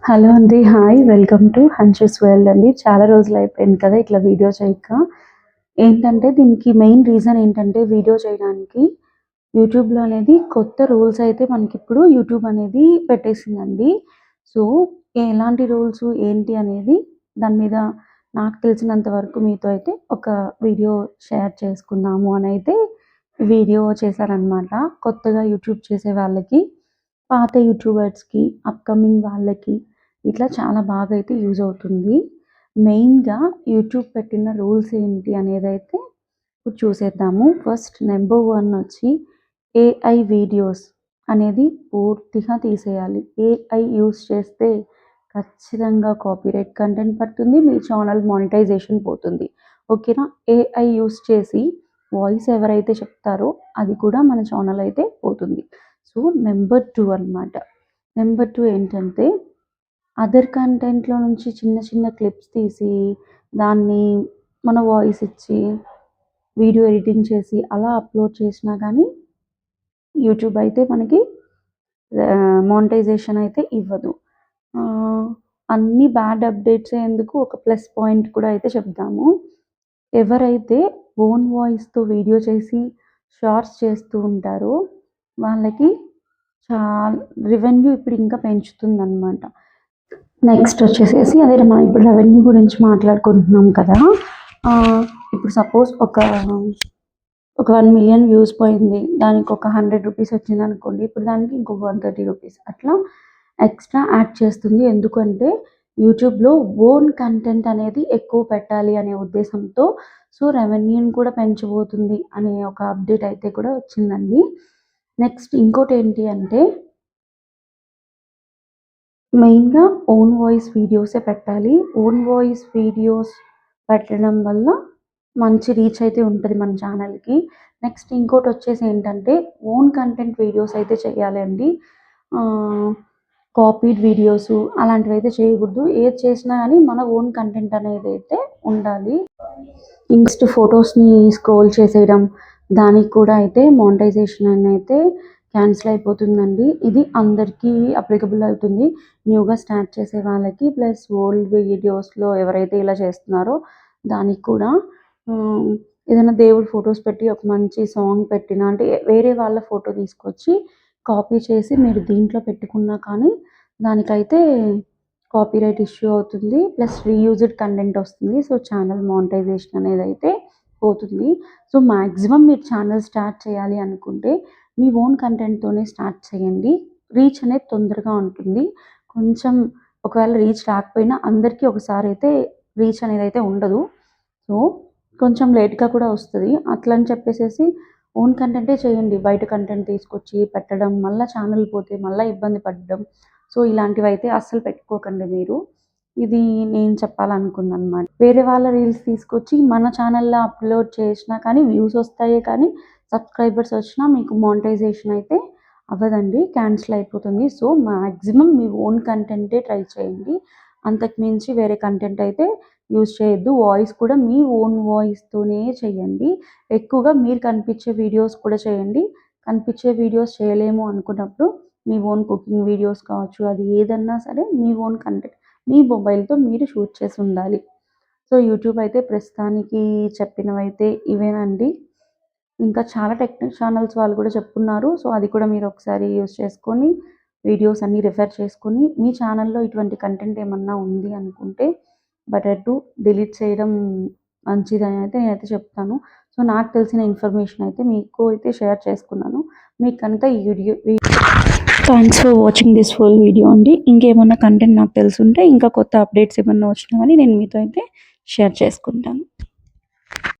Hello అండి. Hi. Welcome to Hanshu's world అండి. చాలా రోజులయిపోయింది కదా ఇట్లా వీడియో చేయక. ఏంటంటే దీనికి మెయిన్ రీజన్ ఏంటంటే వీడియో చేయడానికి యూట్యూబ్‌లో అనేది కొత్త రూల్స్ అయితే మనకిప్పుడు యూట్యూబ్ అనేది పెట్టేసిందండి. సో, ఎలాంటి రూల్స్ ఏంటి అనేది దాని మీద నాకు తెలిసినంత వరకు మీతో అయితే ఒక వీడియో షేర్ చేసుకుందాము అనైతే వీడియో చేశాననమాట. కొత్తగా యూట్యూబ్ చేసే వాళ్ళకి, పాత యూట్యూబర్స్‌కి, అప్‌కమింగ్ వాళ్ళకి ఇట్లా చాలా బాగా అయితే యూజ్ అవుతుంది. మెయిన్‌గా యూట్యూబ్ పెట్టిన రూల్స్ ఏంటి అనేదైతే ఇప్పుడు చూసేద్దాము. ఫస్ట్ నంబర్ 1 వచ్చి ఏఐ వీడియోస్ అనేది పూర్తిగా తీసేయాలి. ఏఐ యూజ్ చేస్తే ఖచ్చితంగా కాపీరైట్ కంటెంట్ పడుతుంది. మీ ఛానల్ మానిటైజేషన్ పోతుంది. ఓకేనా? ఏఐ యూజ్ చేసి వాయిస్ ఎవరైతే చెప్తారో అది కూడా మన ఛానల్ అయితే పోతుంది. సో, నంబర్ 2 అనమాట. నంబర్ 2 ఏంటంటే అదర్ కంటెంట్‌లో నుంచి చిన్న చిన్న క్లిప్స్ తీసి, దాన్ని మన వాయిస్ ఇచ్చి, వీడియో ఎడిటింగ్ చేసి అలా అప్‌లోడ్ చేసినా గానీ యూట్యూబ్ అయితే మనకి మానిటైజేషన్ అయితే ఇవ్వదు. అన్ని బ్యాడ్ అప్డేట్సే ఎందుకు ఒక ప్లస్ పాయింట్ కూడా అయితే చెప్దాము. ఎవరైతే ఓన్ వాయిస్‌తో వీడియో చేసి షార్ట్స్ చేస్తూ ఉంటారో వాళ్ళకి రెవెన్యూ ఇప్పుడు ఇంకా పెంచుతుందనమాట. నెక్స్ట్ వచ్చేసేసి అదే మనం ఇప్పుడు రెవెన్యూ గురించి మాట్లాడుకుంటున్నాం కదా! ఇప్పుడు సపోజ్ ఒక 1,000,000 వ్యూస్ పోయింది. దానికి ఒక రూ. 100 వచ్చిందనుకోండి. ఇప్పుడు దానికి ఇంకొక రూ. 130 అట్లా ఎక్స్‌ట్రా యాడ్ చేస్తుంది. ఎందుకంటే యూట్యూబ్‌లో ఓన్ కంటెంట్ అనేది ఎక్కువ పెట్టాలి అనే ఉద్దేశంతో సో, రెవెన్యూని కూడా పెంచబోతుంది అనే ఒక అప్డేట్ అయితే కూడా వచ్చిందండి. నెక్స్ట్ ఇంకోటేంటి అంటే మెయిన్‌గా ఓన్ వాయిస్ వీడియోసే పెట్టాలి. ఓన్ వాయిస్ వీడియోస్ పెట్టడం వల్ల మంచి రీచ్ అయితే ఉంటది మన ఛానల్‌కి. నెక్స్ట్ ఇంకోటొచ్చేసి ఏంటంటే ఓన్ కంటెంట్ వీడియోస్ అయితే చేయాలండి. కాపీడ్ వీడియోసు అలాంటివైతే చేయకూడదు. ఏది చేసినా గానీ మన ఓన్ కంటెంట్ అనేదైతే ఉండాలి. నెక్స్ట్ ఫోటోస్‌ని స్క్రోల్ చేసేయడం, దానికి కూడా అయితే మానిటైజేషన్ అనైతే క్యాన్సిల్ అయిపోతుందండి. ఇది అందరికీ అప్లికబుల్ అవుతుంది. న్యూగా స్టార్ట్ చేసే వాళ్ళకి ప్లస్ ఓల్డ్ వీడియోస్‌లో ఎవరైతే ఇలా చేస్తున్నారో దానికి కూడా ఏదైనా దేవుడి ఫోటోస్ పెట్టి ఒక మంచి సాంగ్ పెట్టినా అంటే వేరే వాళ్ళ ఫోటో తీసుకొచ్చి కాపీ చేసి మీరు దీంట్లో పెట్టుకున్నా కానీ దానికైతే కాపీరైట్ ఇష్యూ అవుతుంది. ప్లస్ రీయూజ్డ్ కంటెంట్ వస్తుంది. సో, ఛానల్ మానిటైజేషన్ అనేదైతే పోతుంది. సో, మాక్సిమం మీరు ఛానల్ స్టార్ట్ చేయాలి అనుకుంటే మీ ఓన్ కంటెంట్‌తోనే స్టార్ట్ చేయండి. రీచ్ అనేది తొందరగా ఉంటుంది. కొంచెం ఒకవేళ రీచ్ రాకపోయినా అందరికీ ఒకసారి అయితే రీచ్ అనేదైతే ఉండదు. సో, కొంచెం లేట్‌గా కూడా వస్తది. అట్లా అని చెప్పేసేసి ఓన్ కంటెంటే చేయండి. బయట కంటెంట్ తీసుకొచ్చి పెట్టడం, మళ్ళా ఛానల్ పోతే మళ్ళా ఇబ్బంది పడడం. సో, ఇలాంటివైతే అస్సలు పెట్టుకోకండి మీరు. ఇది నేను చెప్పాలనుకుందనమాట. వేరే వాళ్ళ రీల్స్ తీసుకొచ్చి మన ఛానల్‌లో అప్‌లోడ్ చేసినా కానీ వ్యూస్ వస్తాయే కానీ సబ్స్క్రైబర్స్ వచ్చినా మీకు మానిటైజేషన్ అయితే అవ్వదండి. క్యాన్సిల్ అయిపోతుంది. సో, మాక్సిమం మీ ఓన్ కంటెంటే ట్రై చేయండి. అంతకు మించి వేరే కంటెంట్ అయితే యూజ్ చేయొద్దు. వాయిస్ కూడా మీ ఓన్ వాయిస్‌తోనే చేయండి. ఎక్కువగా మీరు కనిపించే వీడియోస్ కూడా చేయండి. కనిపించే వీడియోస్ చేయలేము అనుకున్నప్పుడు మీ ఓన్ కుకింగ్ వీడియోస్ కావచ్చు, అది ఏదన్నా సరే మీ ఓన్ కంటెంట్ మీ మొబైల్‌తో మీరు షూట్ చేసి ఉండాలి. సో, యూట్యూబ్ అయితే ప్రస్తుతానికి చెప్పినవైతే ఇవేనండి. ఇంకా చాలా టెక్నిక్ ఛానల్స్ వాళ్ళు కూడా చెప్పున్నారు. సో, అది కూడా మీరు ఒకసారి యూజ్ చేసుకొని వీడియోస్ అన్నీ రిఫర్ చేసుకొని మీ ఛానల్‌లో ఇటువంటి కంటెంట్ ఏమన్నా ఉంది అనుకుంటే బెటర్ టు డిలీట్ చేయడం మంచిదని అయితే నేనైతే చెప్తాను. సో, నాకు తెలిసిన ఇన్ఫర్మేషన్ అయితే మీకు అయితే షేర్ చేసుకున్నాను. మీకు కనుక ఈ video thanks for watching this full video అండి. ఇంకేమన్నా కంటెంట్ నాకు తెలిసుంటే ఇంకా కొత్త అప్డేట్స్ ఏమన్నా వచ్చినా గానీ నేను మీతో అయితే షేర్ చేసుకుంటాను.